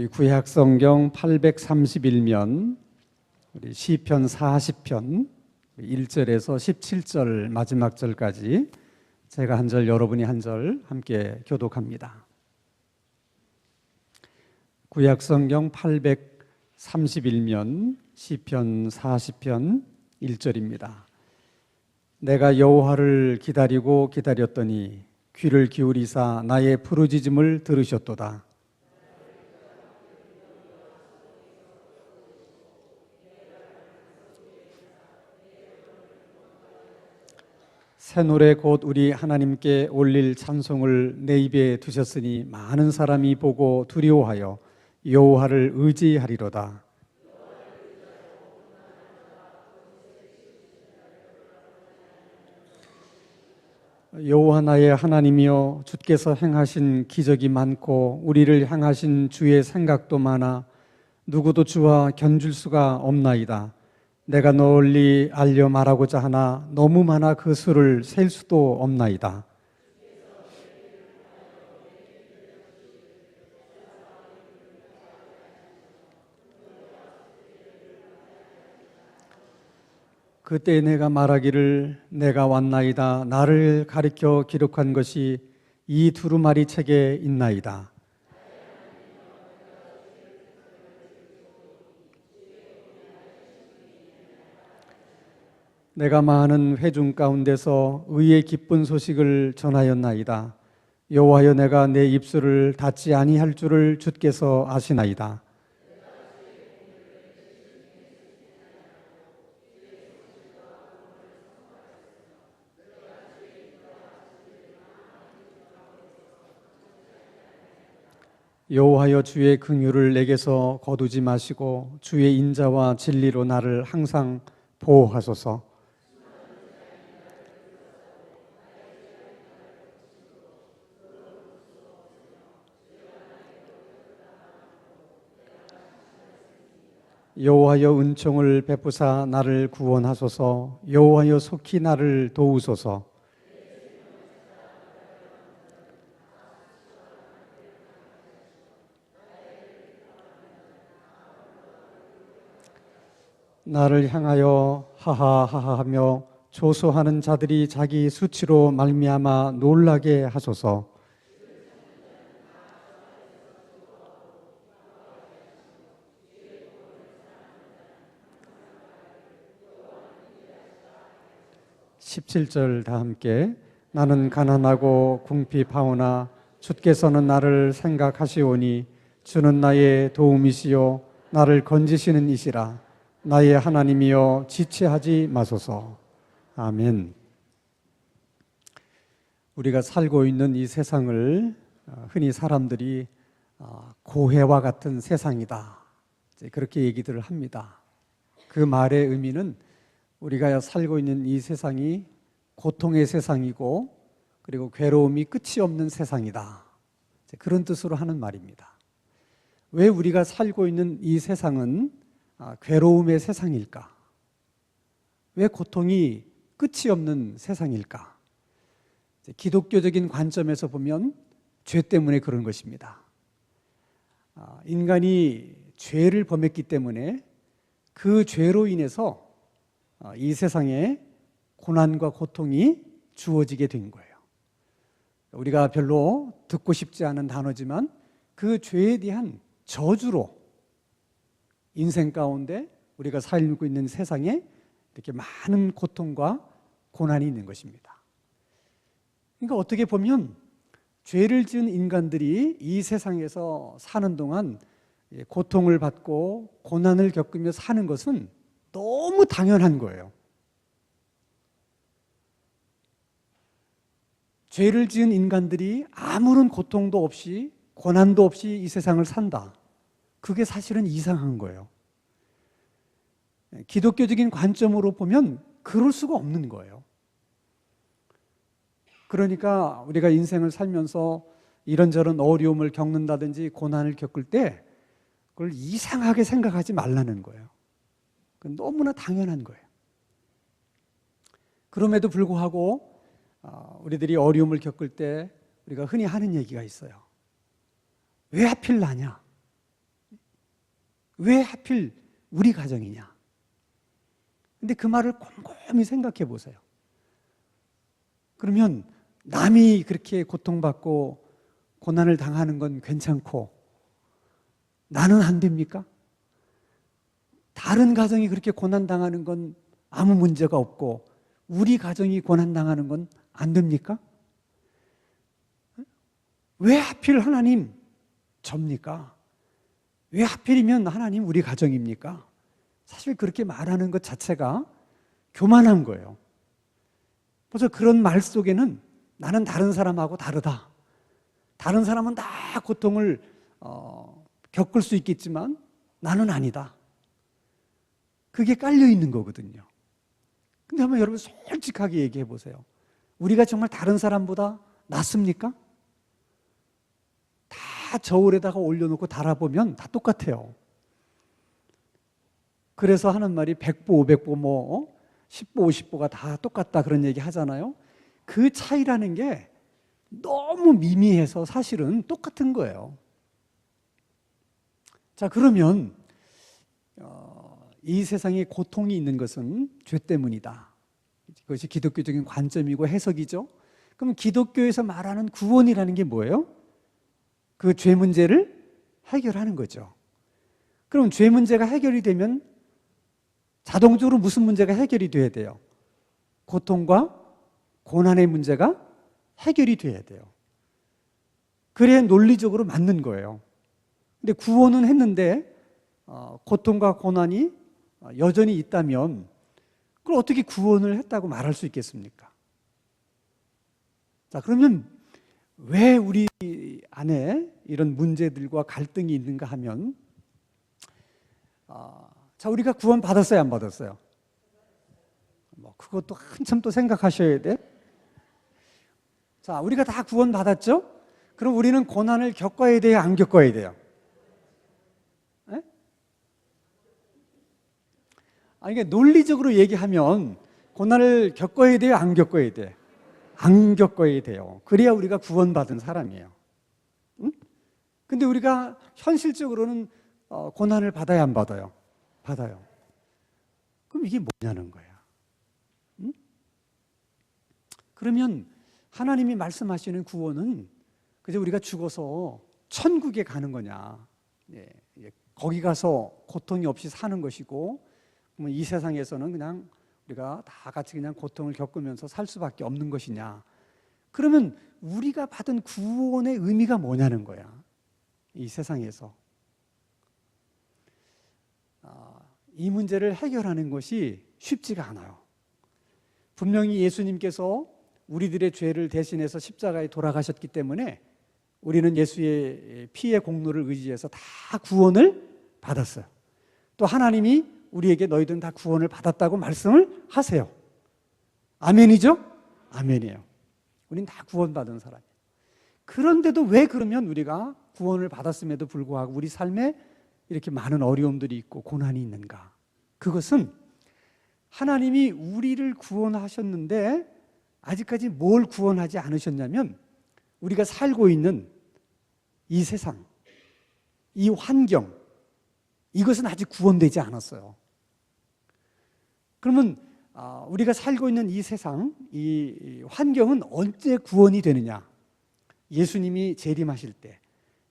우리 구약 성경 831면 우리 시편 40편 1절에서 17절 마지막 절까지 제가 한 절 여러분이 한 절 함께 교독합니다. 구약 성경 831면 시편 40편 1절입니다. 내가 여호와를 기다리고 기다렸더니 귀를 기울이사 나의 부르짖음을 들으셨도다. 새 노래 곧 우리 하나님께 올릴 찬송을 내 입에 두셨으니 많은 사람이 보고 두려워하여 여호와를 의지하리로다. 여호와 나의 하나님이여, 주께서 행하신 기적이 많고 우리를 향하신 주의 생각도 많아 누구도 주와 견줄 수가 없나이다. 내가 널리 알려 말하고자 하나 너무 많아 그 수를 셀 수도 없나이다. 그때 내가 말하기를 내가 왔나이다. 나를 가리켜 기록한 것이 이 두루마리 책에 있나이다. 내가 많은 회중 가운데서 의의 기쁜 소식을 전하였나이다. 여호와여, 내가 내 입술을 닫지 아니할 줄을 주께서 아시나이다. 여호와여, 주의 긍휼을 내게서 거두지 마시고 주의 인자와 진리로 나를 항상 보호하소서. 여호와여, 은총을 베푸사 나를 구원하소서. 여호와여, 속히 나를 도우소서. 나를 향하여 하하하하하며 조소하는 자들이 자기 수치로 말미암아 놀라게 하소서. (17절) 다 함께. 나는 가난하고 궁핍하오나 주께서는 나를 생각하시오니 주는 나의 도움이시요 나를 건지시는 이시라. 나의 하나님이여, 지체하지 마소서. 아멘. 우리가 살고 있는 이 세상을 흔히 사람들이 고해와 같은 세상이다, 그렇게 얘기들을 합니다. 그 말의 의미는 우리가 살고 있는 이 세상이 고통의 세상이고 그리고 괴로움이 끝이 없는 세상이다, 그런 뜻으로 하는 말입니다. 왜 우리가 살고 있는 이 세상은 괴로움의 세상일까? 왜 고통이 끝이 없는 세상일까? 기독교적인 관점에서 보면 죄 때문에 그런 것입니다. 인간이 죄를 범했기 때문에 그 죄로 인해서 이 세상에 고난과 고통이 주어지게 된 거예요. 우리가 별로 듣고 싶지 않은 단어지만 그 죄에 대한 저주로 인생 가운데 우리가 살고 있는 세상에 이렇게 많은 고통과 고난이 있는 것입니다. 그러니까 어떻게 보면 죄를 지은 인간들이 이 세상에서 사는 동안 고통을 받고 고난을 겪으며 사는 것은 너무 당연한 거예요. 죄를 지은 인간들이 아무런 고통도 없이 고난도 없이 이 세상을 산다, 그게 사실은 이상한 거예요. 기독교적인 관점으로 보면 그럴 수가 없는 거예요. 그러니까 우리가 인생을 살면서 이런저런 어려움을 겪는다든지 고난을 겪을 때 그걸 이상하게 생각하지 말라는 거예요. 그건 너무나 당연한 거예요. 그럼에도 불구하고 우리들이 어려움을 겪을 때 우리가 흔히 하는 얘기가 있어요. 왜 하필 나냐? 왜 하필 우리 가정이냐? 근데 그 말을 곰곰이 생각해 보세요. 그러면 남이 그렇게 고통받고 고난을 당하는 건 괜찮고 나는 안 됩니까? 다른 가정이 그렇게 고난당하는 건 아무 문제가 없고 우리 가정이 고난당하는 건 안 됩니까? 왜 하필 하나님 접니까? 왜 하필이면 하나님 우리 가정입니까? 사실 그렇게 말하는 것 자체가 교만한 거예요. 그래서 그런 말 속에는 나는 다른 사람하고 다르다. 다른 사람은 다 고통을 겪을 수 있겠지만 나는 아니다. 그게 깔려 있는 거거든요. 근데 한번 여러분 솔직하게 얘기해 보세요. 우리가 정말 다른 사람보다 낫습니까? 다 저울에다가 올려놓고 달아보면 다 똑같아요. 그래서 하는 말이 100보, 500보, 10보, 50보가 다 똑같다 그런 얘기 하잖아요. 그 차이라는 게 너무 미미해서 사실은 똑같은 거예요. 자, 그러면 이 세상에 고통이 있는 것은 죄 때문이다. 그것이 기독교적인 관점이고 해석이죠. 그럼 기독교에서 말하는 구원이라는 게 뭐예요? 그 죄 문제를 해결하는 거죠. 그럼 죄 문제가 해결이 되면 자동적으로 무슨 문제가 해결이 돼야 돼요? 고통과 고난의 문제가 해결이 돼야 돼요. 그래야 논리적으로 맞는 거예요. 근데 구원은 했는데 고통과 고난이 여전히 있다면 그걸 어떻게 구원을 했다고 말할 수 있겠습니까? 자, 그러면 왜 우리 안에 이런 문제들과 갈등이 있는가 하면 자, 우리가 구원 받았어요, 안 받았어요? 그것도 한참 또 생각하셔야 돼. 자, 우리가 다 구원 받았죠? 그럼 우리는 고난을 겪어야 돼요, 안 겪어야 돼요? 에? 이게 논리적으로 얘기하면 고난을 겪어야 돼요, 안 겪어야 돼? 안 겪어야 돼요. 그래야 우리가 구원받은 사람이에요. 응? 근데 우리가 현실적으로는 고난을 받아야 안 받아요? 받아요. 그럼 이게 뭐냐는 거야. 응? 그러면 하나님이 말씀하시는 구원은 그저 우리가 죽어서 천국에 가는 거냐? 거기 가서 고통이 없이 사는 것이고 이 세상에서는 그냥 우리가 다 같이 그냥 고통을 겪으면서 살 수밖에 없는 것이냐? 그러면 우리가 받은 구원의 의미가 뭐냐는 거야. 이 세상에서. 이 문제를 해결하는 것이 쉽지가 않아요. 분명히 예수님께서 우리들의 죄를 대신해서 십자가에 돌아가셨기 때문에 우리는 예수의 피의 공로를 의지해서 다 구원을 받았어요. 또 하나님이 우리에게 너희들은 다 구원을 받았다고 말씀을 하세요. 아멘이죠? 아멘이에요. 우리는 다 구원받은 사람이에요. 그런데도 왜 그러면 우리가 구원을 받았음에도 불구하고 우리 삶에 이렇게 많은 어려움들이 있고 고난이 있는가? 그것은 하나님이 우리를 구원하셨는데 아직까지 뭘 구원하지 않으셨냐면 우리가 살고 있는 이 세상, 이 환경, 이것은 아직 구원되지 않았어요. 그러면 우리가 살고 있는 이 세상, 이 환경은 언제 구원이 되느냐? 예수님이 재림하실 때,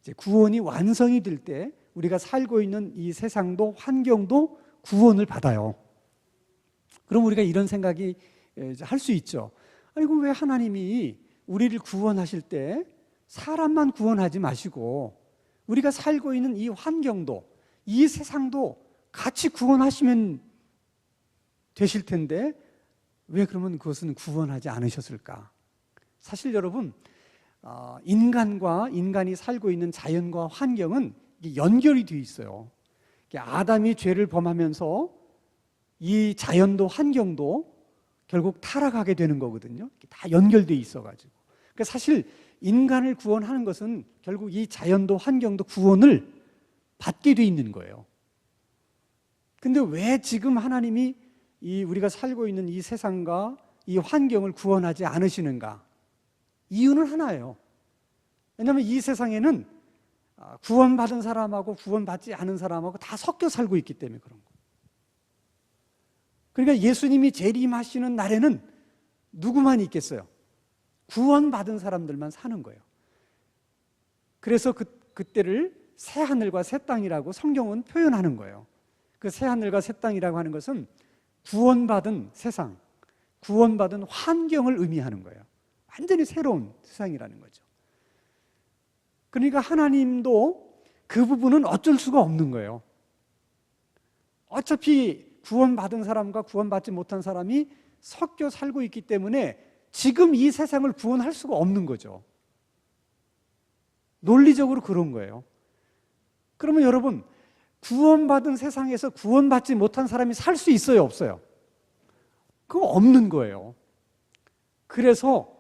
이제 구원이 완성이 될 때 우리가 살고 있는 이 세상도 환경도 구원을 받아요. 그럼 우리가 이런 생각이 할 수 있죠. 아이고, 왜 하나님이 우리를 구원하실 때 사람만 구원하지 마시고 우리가 살고 있는 이 환경도 이 세상도 같이 구원하시면 되실 텐데 왜 그러면 그것은 구원하지 않으셨을까? 사실 여러분, 인간과 인간이 살고 있는 자연과 환경은 연결이 되어 있어요. 아담이 죄를 범하면서 이 자연도 환경도 결국 타락하게 되는 거거든요. 다 연결되어 있어가지고. 그러니까 사실 인간을 구원하는 것은 결국 이 자연도 환경도 구원을 받게 돼 있는 거예요. 근데 왜 지금 하나님이 우리가 살고 있는 이 세상과 이 환경을 구원하지 않으시는가? 이유는 하나예요. 왜냐하면 이 세상에는 구원받은 사람하고 구원받지 않은 사람하고 다 섞여 살고 있기 때문에 그런 거예요. 그러니까 예수님이 재림하시는 날에는 누구만 있겠어요? 구원받은 사람들만 사는 거예요. 그래서 그때를 새 하늘과 새 땅이라고 성경은 표현하는 거예요. 그 새 하늘과 새 땅이라고 하는 것은 구원받은 세상, 구원받은 환경을 의미하는 거예요. 완전히 새로운 세상이라는 거죠. 그러니까 하나님도 그 부분은 어쩔 수가 없는 거예요. 어차피 구원받은 사람과 구원받지 못한 사람이 섞여 살고 있기 때문에 지금 이 세상을 구원할 수가 없는 거죠. 논리적으로 그런 거예요. 그러면 여러분, 구원받은 세상에서 구원받지 못한 사람이 살 수 있어요, 없어요? 그거 없는 거예요. 그래서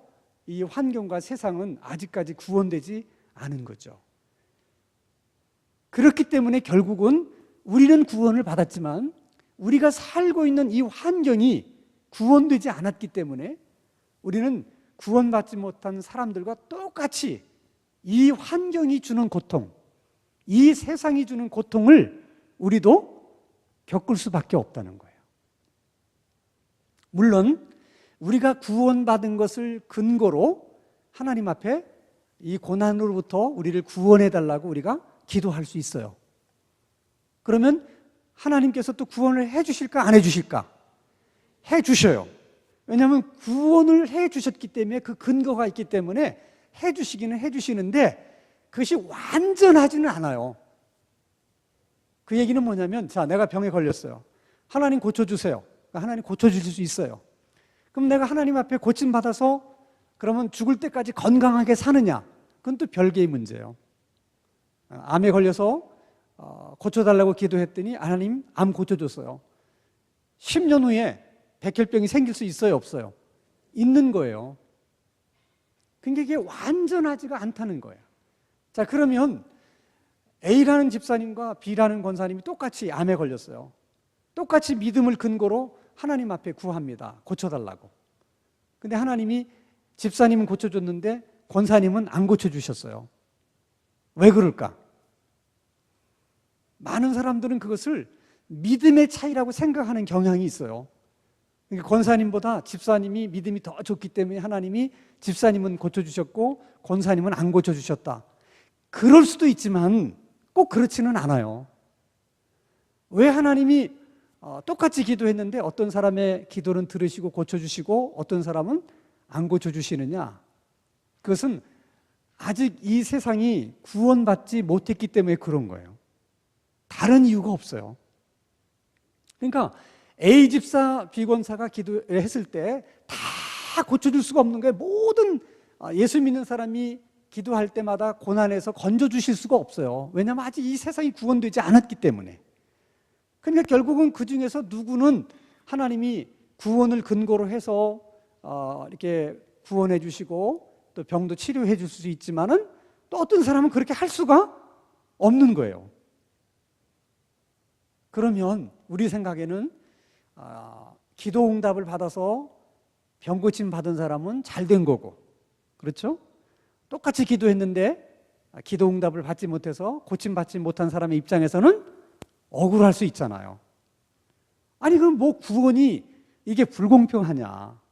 이 환경과 세상은 아직까지 구원되지 않은 거죠. 그렇기 때문에 결국은 우리는 구원을 받았지만 우리가 살고 있는 이 환경이 구원되지 않았기 때문에 우리는 구원받지 못한 사람들과 똑같이 이 환경이 주는 고통, 이 세상이 주는 고통을 우리도 겪을 수밖에 없다는 거예요. 물론 우리가 구원받은 것을 근거로 하나님 앞에 이 고난으로부터 우리를 구원해 달라고 우리가 기도할 수 있어요. 그러면 하나님께서 또 구원을 해 주실까 안 해 주실까? 해 주셔요. 왜냐하면 구원을 해 주셨기 때문에 그 근거가 있기 때문에 해 주시기는 해 주시는데 그것이 완전하지는 않아요. 그 얘기는 뭐냐면, 자, 내가 병에 걸렸어요. 하나님 고쳐주세요. 하나님 고쳐주실 수 있어요. 그럼 내가 하나님 앞에 고침받아서 그러면 죽을 때까지 건강하게 사느냐? 그건 또 별개의 문제예요. 암에 걸려서 고쳐달라고 기도했더니 하나님 암 고쳐줬어요. 10년 후에 백혈병이 생길 수 있어요, 없어요? 있는 거예요. 그러니까 이게 완전하지가 않다는 거예요. 자, 그러면 A라는 집사님과 B라는 권사님이 똑같이 암에 걸렸어요. 똑같이 믿음을 근거로 하나님 앞에 구합니다. 고쳐달라고. 근데 하나님이 집사님은 고쳐줬는데 권사님은 안 고쳐주셨어요. 왜 그럴까? 많은 사람들은 그것을 믿음의 차이라고 생각하는 경향이 있어요. 그러니까 권사님보다 집사님이 믿음이 더 좋기 때문에 하나님이 집사님은 고쳐주셨고 권사님은 안 고쳐주셨다. 그럴 수도 있지만 꼭 그렇지는 않아요. 왜 하나님이 똑같이 기도했는데 어떤 사람의 기도는 들으시고 고쳐주시고 어떤 사람은 안 고쳐주시느냐? 그것은 아직 이 세상이 구원받지 못했기 때문에 그런 거예요. 다른 이유가 없어요. 그러니까 A 집사, B 권사가 기도했을 때 다 고쳐줄 수가 없는 거예요. 모든 예수 믿는 사람이 기도할 때마다 고난에서 건져주실 수가 없어요. 왜냐하면 아직 이 세상이 구원되지 않았기 때문에. 그러니까 결국은 그 중에서 누구는 하나님이 구원을 근거로 해서 이렇게 구원해 주시고 또 병도 치료해 줄 수 있지만은 또 어떤 사람은 그렇게 할 수가 없는 거예요. 그러면 우리 생각에는 기도 응답을 받아서 병 고침 받은 사람은 잘 된 거고, 그렇죠? 똑같이 기도했는데 기도 응답을 받지 못해서 고침 받지 못한 사람의 입장에서는 억울할 수 있잖아요. 아니 그럼 뭐 구원이 이게 불공평하냐?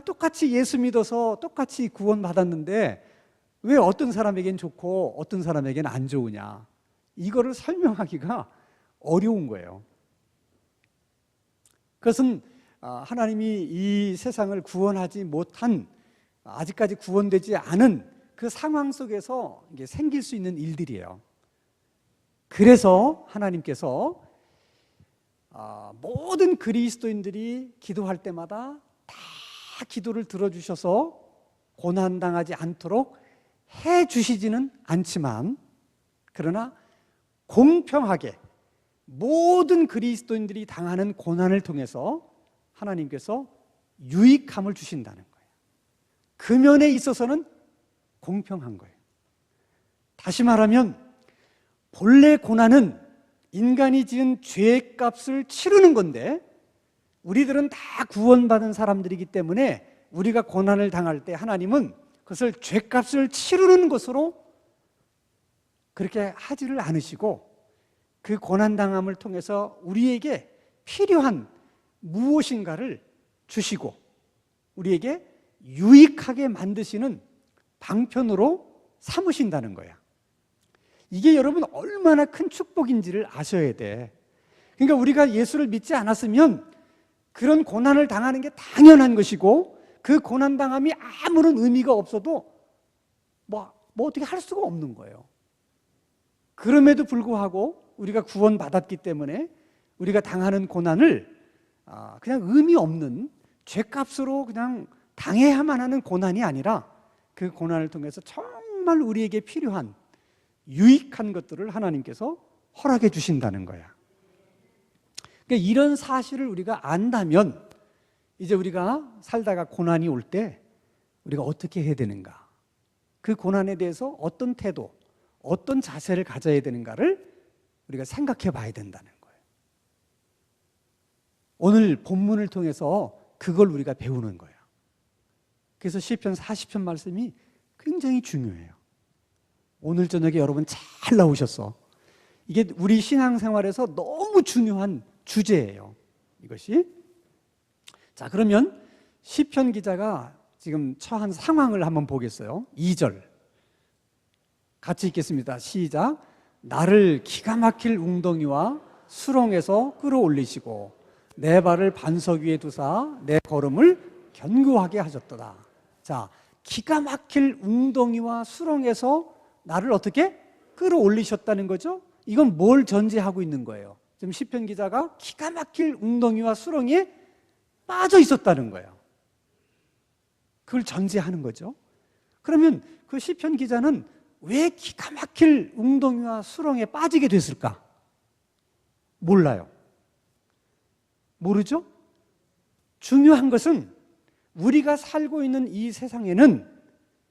똑같이 예수 믿어서 똑같이 구원 받았는데 왜 어떤 사람에겐 좋고 어떤 사람에겐 안 좋으냐? 이거를 설명하기가 어려운 거예요. 그것은 하나님이 이 세상을 구원하지 못한, 아직까지 구원되지 않은 그 상황 속에서 이게 생길 수 있는 일들이에요. 그래서 하나님께서 모든 그리스도인들이 기도할 때마다 다 기도를 들어주셔서 고난당하지 않도록 해주시지는 않지만, 그러나 공평하게 모든 그리스도인들이 당하는 고난을 통해서 하나님께서 유익함을 주신다는 거예요. 그 면에 있어서는 공평한 거예요. 다시 말하면 본래 고난은 인간이 지은 죄값을 치르는 건데 우리들은 다 구원받은 사람들이기 때문에 우리가 고난을 당할 때 하나님은 그것을 죄값을 치르는 것으로 그렇게 하지를 않으시고 그 고난당함을 통해서 우리에게 필요한 무엇인가를 주시고 우리에게 유익하게 만드시는 방편으로 삼으신다는 거야. 이게 여러분 얼마나 큰 축복인지를 아셔야 돼. 그러니까 우리가 예수를 믿지 않았으면 그런 고난을 당하는 게 당연한 것이고 그 고난당함이 아무런 의미가 없어도 뭐 어떻게 할 수가 없는 거예요. 그럼에도 불구하고 우리가 구원받았기 때문에 우리가 당하는 고난을 그냥 의미 없는 죄값으로 그냥 당해야만 하는 고난이 아니라 그 고난을 통해서 정말 우리에게 필요한 유익한 것들을 하나님께서 허락해 주신다는 거야. 그러니까 이런 사실을 우리가 안다면 이제 우리가 살다가 고난이 올 때 우리가 어떻게 해야 되는가, 그 고난에 대해서 어떤 태도, 어떤 자세를 가져야 되는가를 우리가 생각해 봐야 된다는 거예요. 오늘 본문을 통해서 그걸 우리가 배우는 거예요. 그래서 시편 40편 말씀이 굉장히 중요해요. 오늘 저녁에 여러분 잘 나오셨어. 이게 우리 신앙생활에서 너무 중요한 주제예요, 이것이. 자, 그러면 시편 기자가 지금 처한 상황을 한번 보겠어요. 2절 같이 읽겠습니다. 시작. 나를 기가 막힐 웅덩이와 수렁에서 끌어올리시고 내 발을 반석 위에 두사 내 걸음을 견고하게 하셨도다. 자, 기가 막힐 웅덩이와 수렁에서 나를 어떻게 끌어올리셨다는 거죠? 이건 뭘 전제하고 있는 거예요? 지금 시편 기자가 기가 막힐 웅덩이와 수렁에 빠져 있었다는 거예요. 그걸 전제하는 거죠. 그러면 그 시편 기자는 왜 기가 막힐 웅덩이와 수렁에 빠지게 됐을까? 몰라요. 모르죠? 중요한 것은 우리가 살고 있는 이 세상에는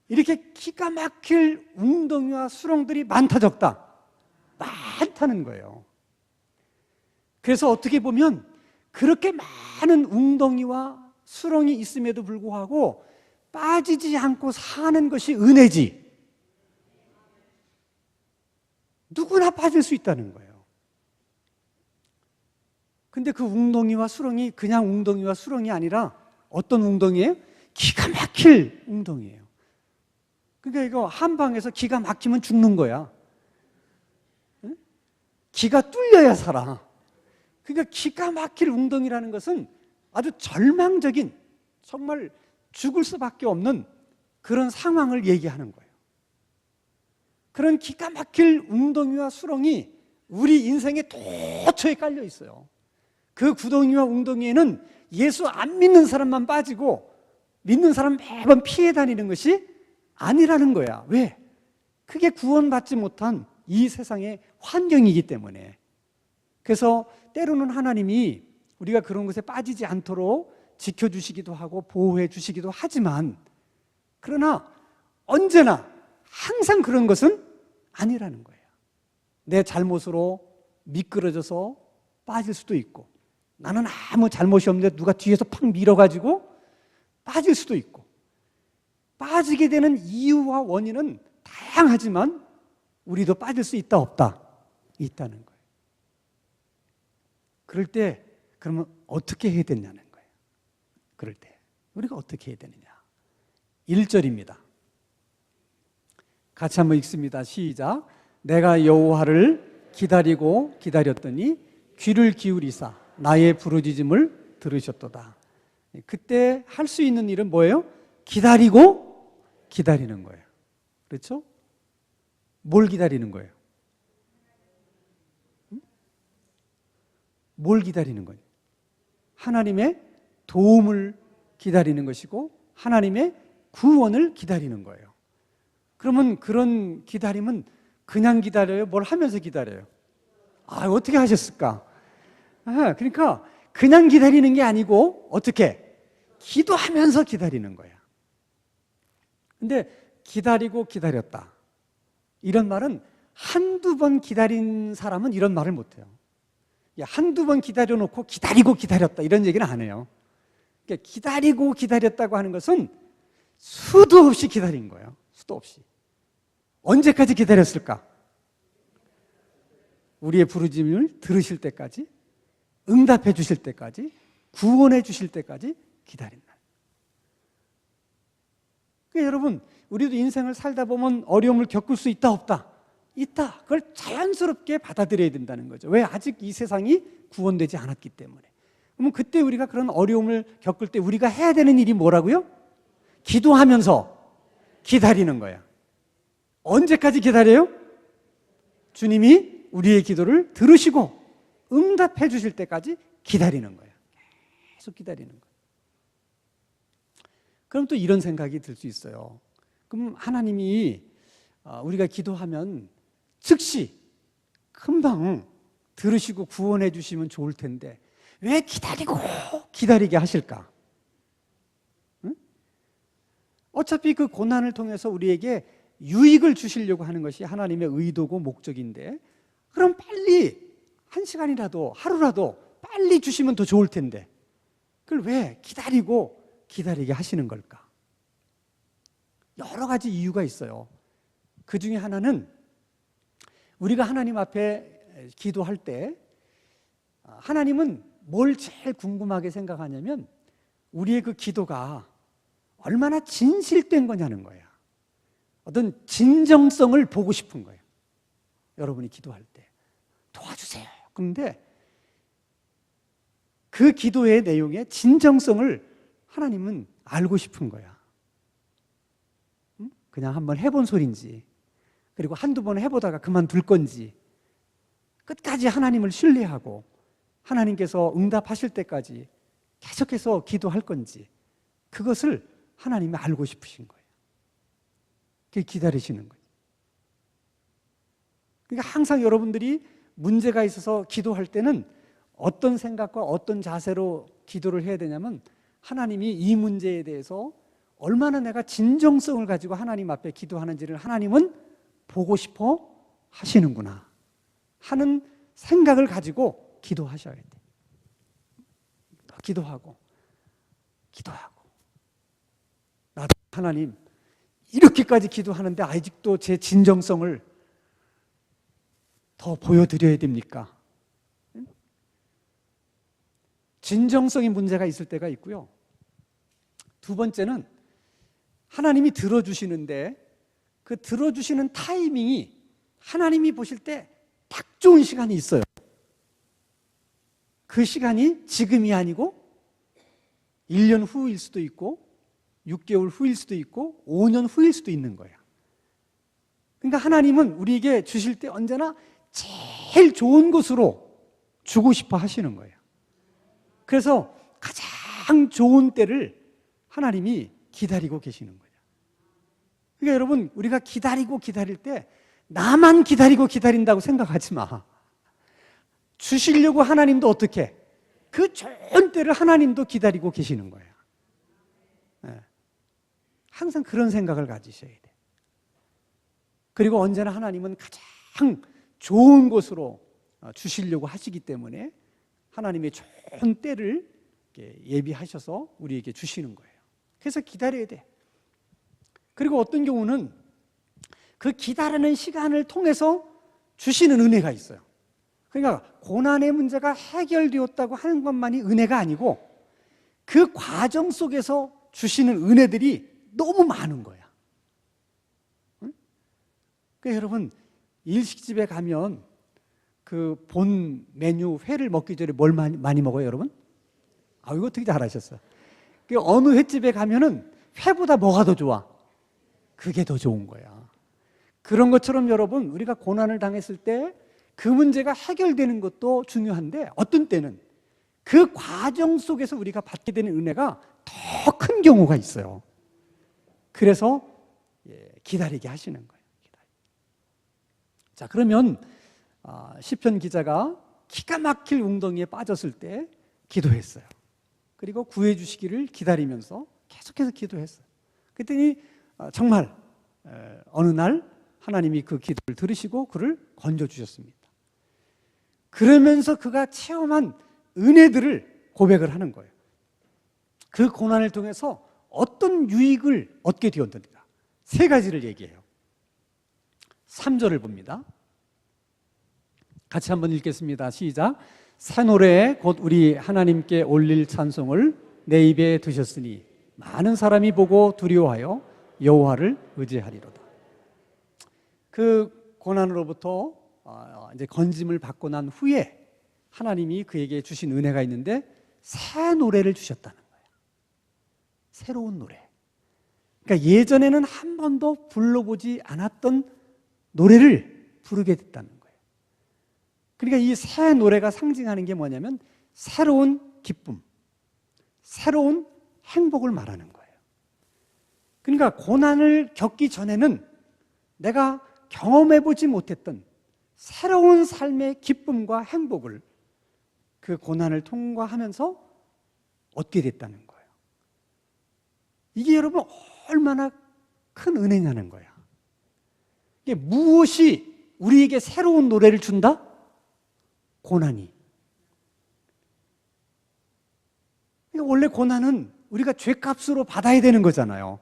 이렇게 기가 막힐 웅덩이와 수렁들이 많다 적다? 많다는 거예요. 그래서 어떻게 보면 그렇게 많은 웅덩이와 수렁이 있음에도 불구하고 빠지지 않고 사는 것이 은혜지. 누구나 빠질 수 있다는 거예요. 근데 그 웅덩이와 수렁이 그냥 웅덩이와 수렁이 아니라 어떤 웅덩이예요? 기가 막힐 웅덩이에요. 그러니까 이거 한방에서 기가 막히면 죽는 거야. 기가 뚫려야 살아. 그러니까 기가 막힐 웅덩이라는 것은 아주 절망적인, 정말 죽을 수밖에 없는 그런 상황을 얘기하는 거예요. 그런 기가 막힐 웅덩이와 수렁이 우리 인생에 도처에 깔려 있어요. 그 구덩이와 웅덩이에는 예수 안 믿는 사람만 빠지고 믿는 사람 매번 피해 다니는 것이 아니라는 거야. 왜? 그게 구원받지 못한 이 세상의 환경이기 때문에. 그래서 때로는 하나님이 우리가 그런 것에 빠지지 않도록 지켜주시기도 하고 보호해 주시기도 하지만, 그러나 언제나 항상 그런 것은 아니라는 거예요. 내 잘못으로 미끄러져서 빠질 수도 있고, 나는 아무 잘못이 없는데 누가 뒤에서 팍 밀어가지고 빠질 수도 있고, 빠지게 되는 이유와 원인은 다양하지만 우리도 빠질 수 있다 없다? 있다는 거예요. 그럴 때 그러면 어떻게 해야 되냐는 거예요. 그럴 때 우리가 어떻게 해야 되느냐. 1절입니다. 같이 한번 읽습니다. 시작. 내가 여호와를 기다리고 기다렸더니 귀를 기울이사 나의 부르짖음을 들으셨도다. 그때 할 수 있는 일은 뭐예요? 기다리고 기다리는 거예요. 그렇죠? 뭘 기다리는 거예요? 뭘 기다리는 거예요? 하나님의 도움을 기다리는 것이고 하나님의 구원을 기다리는 거예요. 그러면 그런 기다림은 그냥 기다려요? 뭘 하면서 기다려요? 어떻게 하셨을까? 그러니까 그냥 기다리는 게 아니고 어떻게? 기도하면서 기다리는 거야. 근데 기다리고 기다렸다, 이런 말은 한두 번 기다린 사람은 이런 말을 못해요. 한두 번 기다려놓고 기다리고 기다렸다 이런 얘기는 안 해요. 그러니까 기다리고 기다렸다고 하는 것은 수도 없이 기다린 거예요. 수도 없이. 언제까지 기다렸을까? 우리의 부르짖음을 들으실 때까지, 응답해 주실 때까지, 구원해 주실 때까지 기다린다. 그러니까 여러분, 우리도 인생을 살다 보면 어려움을 겪을 수 있다 없다? 있다. 그걸 자연스럽게 받아들여야 된다는 거죠. 왜? 아직 이 세상이 구원되지 않았기 때문에. 그러면 그때 우리가 그런 어려움을 겪을 때 우리가 해야 되는 일이 뭐라고요? 기도하면서 기다리는 거야. 언제까지 기다려요? 주님이 우리의 기도를 들으시고 응답해 주실 때까지 기다리는 거야. 계속 기다리는 거야. 그럼 또 이런 생각이 들 수 있어요. 그럼 하나님이 우리가 기도하면 즉시 금방 들으시고 구원해 주시면 좋을 텐데 왜 기다리게 하실까? 응? 어차피 그 고난을 통해서 우리에게 유익을 주시려고 하는 것이 하나님의 의도고 목적인데 그럼 빨리 한 시간이라도 하루라도 빨리 주시면 더 좋을 텐데 그걸 왜 기다리게 하시는 걸까? 여러 가지 이유가 있어요. 그 중에 하나는 우리가 하나님 앞에 기도할 때 하나님은 뭘 제일 궁금하게 생각하냐면 우리의 그 기도가 얼마나 진실된 거냐는 거야. 어떤 진정성을 보고 싶은 거예요. 여러분이 기도할 때 도와주세요. 그런데 그 기도의 내용의 진정성을 하나님은 알고 싶은 거야. 그냥 한번 해본 소리인지 그리고 한두 번 해보다가 그만둘 건지 끝까지 하나님을 신뢰하고 하나님께서 응답하실 때까지 계속해서 기도할 건지 그것을 하나님이 알고 싶으신 거예요. 그게 기다리시는 거예요. 그러니까 항상 여러분들이 문제가 있어서 기도할 때는 어떤 생각과 어떤 자세로 기도를 해야 되냐면 하나님이 이 문제에 대해서 얼마나 내가 진정성을 가지고 하나님 앞에 기도하는지를 하나님은 보고 싶어 하시는구나 하는 생각을 가지고 기도하셔야 돼. 기도하고 나도 하나님 이렇게까지 기도하는데 아직도 제 진정성을 더 보여드려야 됩니까? 진정성이 문제가 있을 때가 있고요. 두 번째는 하나님이 들어주시는데 그 들어주시는 타이밍이 하나님이 보실 때 딱 좋은 시간이 있어요. 그 시간이 지금이 아니고 1년 후일 수도 있고 6개월 후일 수도 있고 5년 후일 수도 있는 거예요. 그러니까 하나님은 우리에게 주실 때 언제나 제일 좋은 것으로 주고 싶어 하시는 거예요. 그래서 가장 좋은 때를 하나님이 기다리고 계시는 거예요. 그러니까 여러분 우리가 기다릴 때 나만 기다린다고 생각하지 마. 주시려고 하나님도 어떻게 그 좋은 때를 하나님도 기다리고 계시는 거예요. 네. 항상 그런 생각을 가지셔야 돼. 그리고 언제나 하나님은 가장 좋은 곳으로 주시려고 하시기 때문에 하나님의 좋은 때를 예비하셔서 우리에게 주시는 거예요. 그래서 기다려야 돼. 그리고 어떤 경우는 그 기다리는 시간을 통해서 주시는 은혜가 있어요. 그러니까 고난의 문제가 해결되었다고 하는 것만이 은혜가 아니고 그 과정 속에서 주시는 은혜들이 너무 많은 거야. 응? 그러니까 여러분 일식집에 가면 그 본 메뉴 회를 먹기 전에 뭘 많이 먹어요, 여러분? 이거 되게 잘하셨어요. 그 어느 횟집에 가면은 회보다 뭐가 더 좋아? 그게 더 좋은 거야. 그런 것처럼 여러분 우리가 고난을 당했을 때 그 문제가 해결되는 것도 중요한데 어떤 때는 그 과정 속에서 우리가 받게 되는 은혜가 더 큰 경우가 있어요. 그래서 기다리게 하시는 거예요. 자, 그러면 시편 기자가 기가 막힐 웅덩이에 빠졌을 때 기도했어요. 그리고 구해 주시기를 기다리면서 계속해서 기도했어요. 그랬더니 정말 어느 날 하나님이 그 기도를 들으시고 그를 건져주셨습니다. 그러면서 그가 체험한 은혜들을 고백을 하는 거예요. 그 고난을 통해서 어떤 유익을 얻게 되었는가? 세 가지를 얘기해요. 3절을 봅니다. 같이 한번 읽겠습니다. 시작. 새 노래 곧 우리 하나님께 올릴 찬송을 내 입에 드셨으니 많은 사람이 보고 두려워하여 여호와를 의지하리로다. 그 고난으로부터 이제 건짐을 받고 난 후에 하나님이 그에게 주신 은혜가 있는데 새 노래를 주셨다는 거예요. 새로운 노래. 그러니까 예전에는 한 번도 불러보지 않았던 노래를 부르게 됐다는 거예요. 그러니까 이 새 노래가 상징하는 게 뭐냐면 새로운 기쁨, 새로운 행복을 말하는 거예요. 그러니까 고난을 겪기 전에는 내가 경험해보지 못했던 새로운 삶의 기쁨과 행복을 그 고난을 통과하면서 얻게 됐다는 거예요. 이게 여러분 얼마나 큰 은혜냐는 거야. 이게 무엇이 우리에게 새로운 노래를 준다? 고난이. 원래 고난은 우리가 죄값으로 받아야 되는 거잖아요.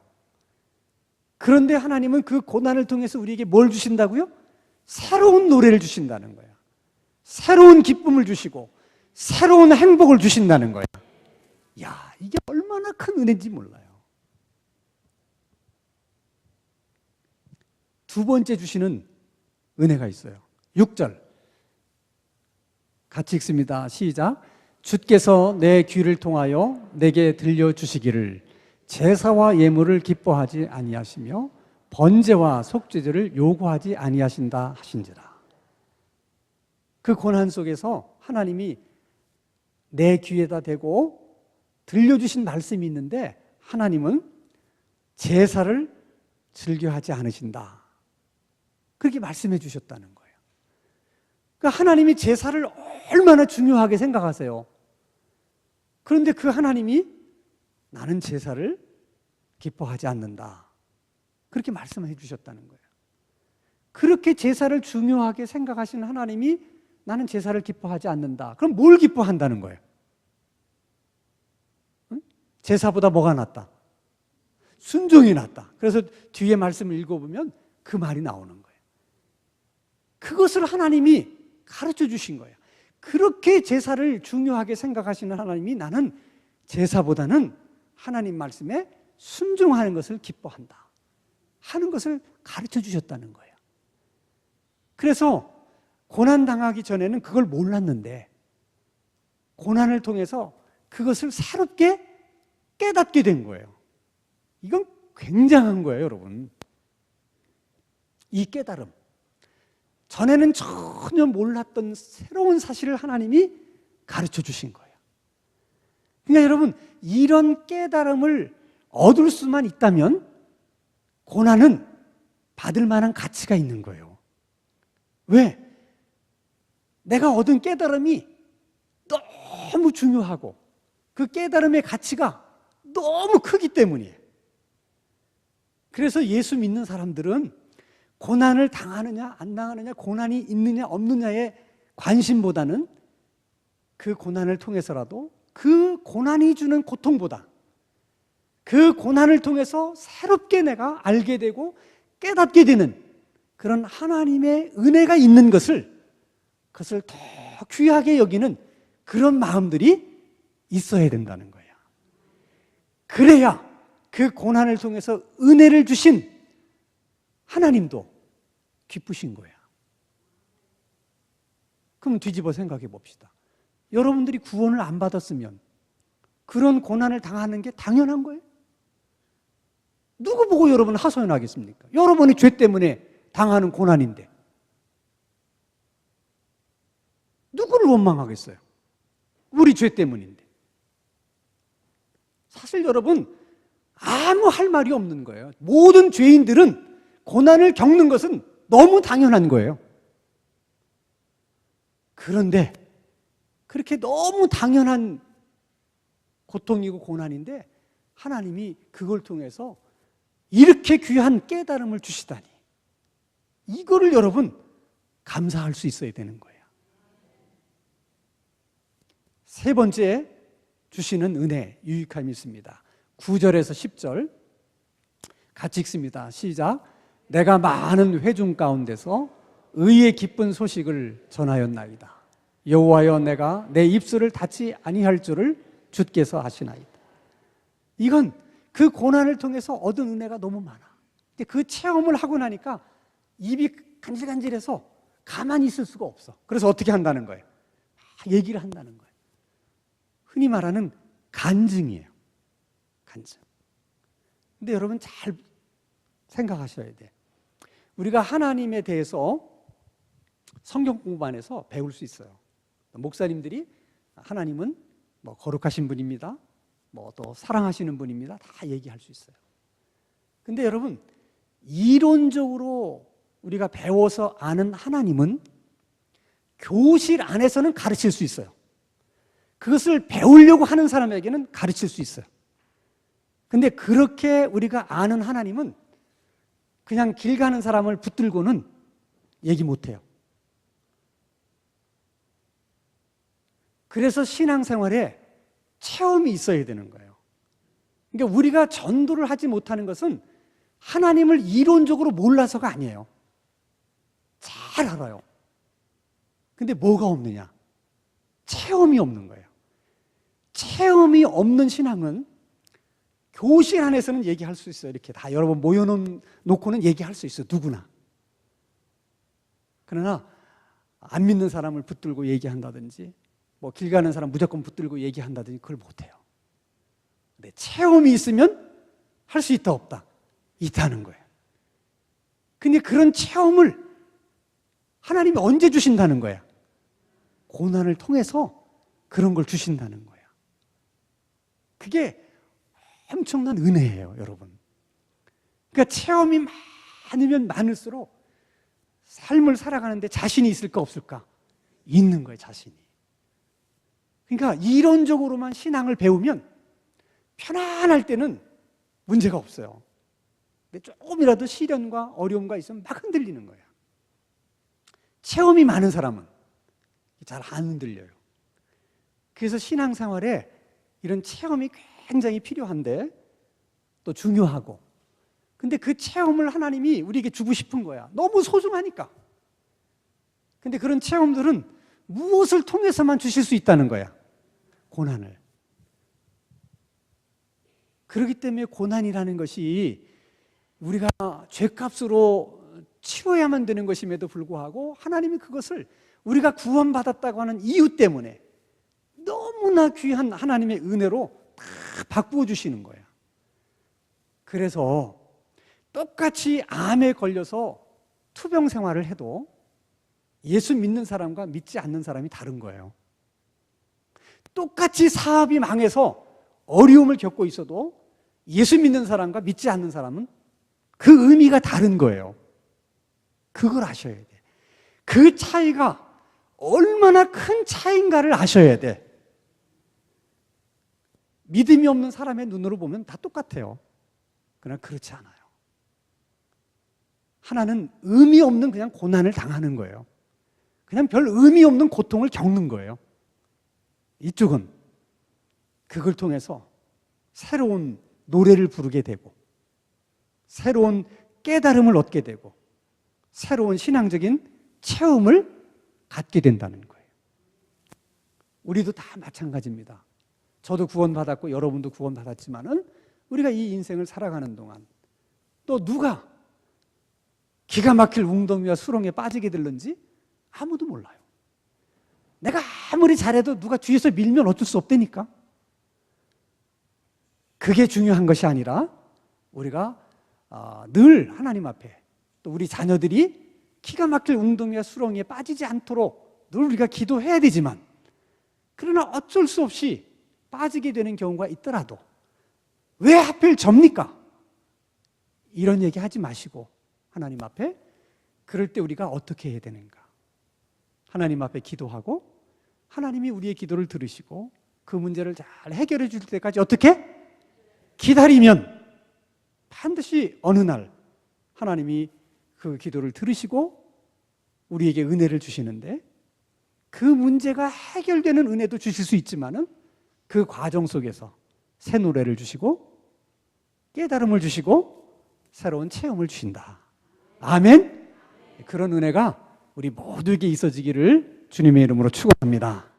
그런데 하나님은 그 고난을 통해서 우리에게 뭘 주신다고요? 새로운 노래를 주신다는 거야. 새로운 기쁨을 주시고 새로운 행복을 주신다는 거야. 야, 이게 얼마나 큰 은혜인지 몰라요. 두 번째 주시는 은혜가 있어요. 6절 같이 읽습니다. 시작. 주께서 내 귀를 통하여 내게 들려주시기를 제사와 예물을 기뻐하지 아니하시며 번제와 속죄제를 요구하지 아니하신다 하신지라. 그 고난 속에서 하나님이 내 귀에다 대고 들려주신 말씀이 있는데 하나님은 제사를 즐겨하지 않으신다. 그렇게 말씀해 주셨다는 거예요. 그러니까 하나님이 제사를 얼마나 중요하게 생각하세요. 그런데 그 하나님이 나는 제사를 기뻐하지 않는다. 그렇게 말씀해 주셨다는 거예요. 그렇게 제사를 중요하게 생각하시는 하나님이 나는 제사를 기뻐하지 않는다. 그럼 뭘 기뻐한다는 거예요? 응? 제사보다 뭐가 낫다? 순종이 낫다. 그래서 뒤에 말씀을 읽어보면 그 말이 나오는 거예요. 그것을 하나님이 가르쳐 주신 거예요. 그렇게 제사를 중요하게 생각하시는 하나님이 나는 제사보다는 하나님 말씀에 순종하는 것을 기뻐한다 하는 것을 가르쳐 주셨다는 거예요. 그래서 고난당하기 전에는 그걸 몰랐는데 고난을 통해서 그것을 새롭게 깨닫게 된 거예요. 이건 굉장한 거예요, 여러분. 이 깨달음. 전에는 전혀 몰랐던 새로운 사실을 하나님이 가르쳐 주신 거예요. 그러니까 여러분, 이런 깨달음을 얻을 수만 있다면 고난은 받을 만한 가치가 있는 거예요. 왜? 내가 얻은 깨달음이 너무 중요하고 그 깨달음의 가치가 너무 크기 때문이에요. 그래서 예수 믿는 사람들은 고난을 당하느냐 안 당하느냐, 고난이 있느냐 없느냐의 관심보다는 그 고난을 통해서라도 그 고난이 주는 고통보다 그 고난을 통해서 새롭게 내가 알게 되고 깨닫게 되는 그런 하나님의 은혜가 있는 그것을 더 귀하게 여기는 그런 마음들이 있어야 된다는 거예요. 그래야 그 고난을 통해서 은혜를 주신 하나님도 기쁘신 거야. 그럼 뒤집어 생각해 봅시다. 여러분들이 구원을 안 받았으면 그런 고난을 당하는 게 당연한 거예요? 누구 보고 여러분 하소연하겠습니까? 여러분이 죄 때문에 당하는 고난인데 누구를 원망하겠어요? 우리 죄 때문인데. 사실 여러분 아무 할 말이 없는 거예요. 모든 죄인들은 고난을 겪는 것은 너무 당연한 거예요. 그런데 그렇게 너무 당연한 고통이고 고난인데 하나님이 그걸 통해서 이렇게 귀한 깨달음을 주시다니, 이거를 여러분 감사할 수 있어야 되는 거예요. 세 번째 주시는 은혜, 유익함이 있습니다. 9절에서 10절 같이 읽습니다. 시작. 내가 많은 회중 가운데서 의의 기쁜 소식을 전하였나이다. 여호와여, 내가 내 입술을 닫지 아니할 줄을 주께서 아시나이다. 이건 그 고난을 통해서 얻은 은혜가 너무 많아. 근데 그 체험을 하고 나니까 입이 간질간질해서 가만히 있을 수가 없어. 그래서 어떻게 한다는 거예요? 얘기를 한다는 거예요. 흔히 말하는 간증이에요. 간증. 근데 여러분 잘 생각하셔야 돼. 우리가 하나님에 대해서 성경 공부반에서 배울 수 있어요. 목사님들이 하나님은 뭐 거룩하신 분입니다. 뭐 또 사랑하시는 분입니다. 다 얘기할 수 있어요. 근데 여러분, 이론적으로 우리가 배워서 아는 하나님은 교실 안에서는 가르칠 수 있어요. 그것을 배우려고 하는 사람에게는 가르칠 수 있어요. 근데 그렇게 우리가 아는 하나님은 그냥 길 가는 사람을 붙들고는 얘기 못해요. 그래서 신앙생활에 체험이 있어야 되는 거예요. 그러니까 우리가 전도를 하지 못하는 것은 하나님을 이론적으로 몰라서가 아니에요. 잘 알아요. 근데 뭐가 없느냐? 체험이 없는 거예요. 체험이 없는 신앙은 교실 안에서는 얘기할 수 있어요. 이렇게 다 여러 번 모여놓고는 얘기할 수 있어요. 누구나. 그러나 안 믿는 사람을 붙들고 얘기한다든지 뭐 길 가는 사람 무조건 붙들고 얘기한다든지 그걸 못해요. 근데 체험이 있으면 할 수 있다 없다? 있다는 거예요. 근데 그런 체험을 하나님이 언제 주신다는 거야? 고난을 통해서 그런 걸 주신다는 거야. 그게 엄청난 은혜예요, 여러분. 그러니까 체험이 많으면 많을수록 삶을 살아가는데 자신이 있을까 없을까? 있는 거예요, 자신이. 그러니까 이론적으로만 신앙을 배우면 편안할 때는 문제가 없어요. 근데 조금이라도 시련과 어려움과 있으면 막 흔들리는 거예요. 체험이 많은 사람은 잘 안 흔들려요. 그래서 신앙생활에 이런 체험이 굉장히 필요한데 또 중요하고, 근데 그 체험을 하나님이 우리에게 주고 싶은 거야. 너무 소중하니까. 근데 그런 체험들은 무엇을 통해서만 주실 수 있다는 거야? 고난을. 그렇기 때문에 고난이라는 것이 우리가 죄값으로 치러야만 되는 것임에도 불구하고 하나님이 그것을 우리가 구원받았다고 하는 이유 때문에 너무나 귀한 하나님의 은혜로 다 바꾸어 주시는 거예요. 그래서 똑같이 암에 걸려서 투병 생활을 해도 예수 믿는 사람과 믿지 않는 사람이 다른 거예요. 똑같이 사업이 망해서 어려움을 겪고 있어도 예수 믿는 사람과 믿지 않는 사람은 그 의미가 다른 거예요. 그걸 아셔야 돼. 그 차이가 얼마나 큰 차이인가를 아셔야 돼. 믿음이 없는 사람의 눈으로 보면 다 똑같아요. 그러나 그렇지 않아요. 하나는 의미 없는 그냥 고난을 당하는 거예요. 그냥 별 의미 없는 고통을 겪는 거예요. 이쪽은 그걸 통해서 새로운 노래를 부르게 되고 새로운 깨달음을 얻게 되고 새로운 신앙적인 체험을 갖게 된다는 거예요. 우리도 다 마찬가지입니다. 저도 구원받았고 여러분도 구원받았지만은 우리가 이 인생을 살아가는 동안 또 누가 기가 막힐 웅덩이와 수렁에 빠지게 될는지 아무도 몰라요. 내가 아무리 잘해도 누가 뒤에서 밀면 어쩔 수 없다니까. 그게 중요한 것이 아니라 우리가 늘 하나님 앞에 또 우리 자녀들이 기가 막힐 웅덩이와 수렁에 빠지지 않도록 늘 우리가 기도해야 되지만, 그러나 어쩔 수 없이 빠지게 되는 경우가 있더라도 왜 하필 접니까? 이런 얘기 하지 마시고 하나님 앞에 그럴 때 우리가 어떻게 해야 되는가? 하나님 앞에 기도하고 하나님이 우리의 기도를 들으시고 그 문제를 잘 해결해 줄 때까지 어떻게? 기다리면 반드시 어느 날 하나님이 그 기도를 들으시고 우리에게 은혜를 주시는데, 그 문제가 해결되는 은혜도 주실 수 있지만은 그 과정 속에서 새 노래를 주시고 깨달음을 주시고 새로운 체험을 주신다. 아멘. 그런 은혜가 우리 모두에게 있어지기를 주님의 이름으로 축원합니다.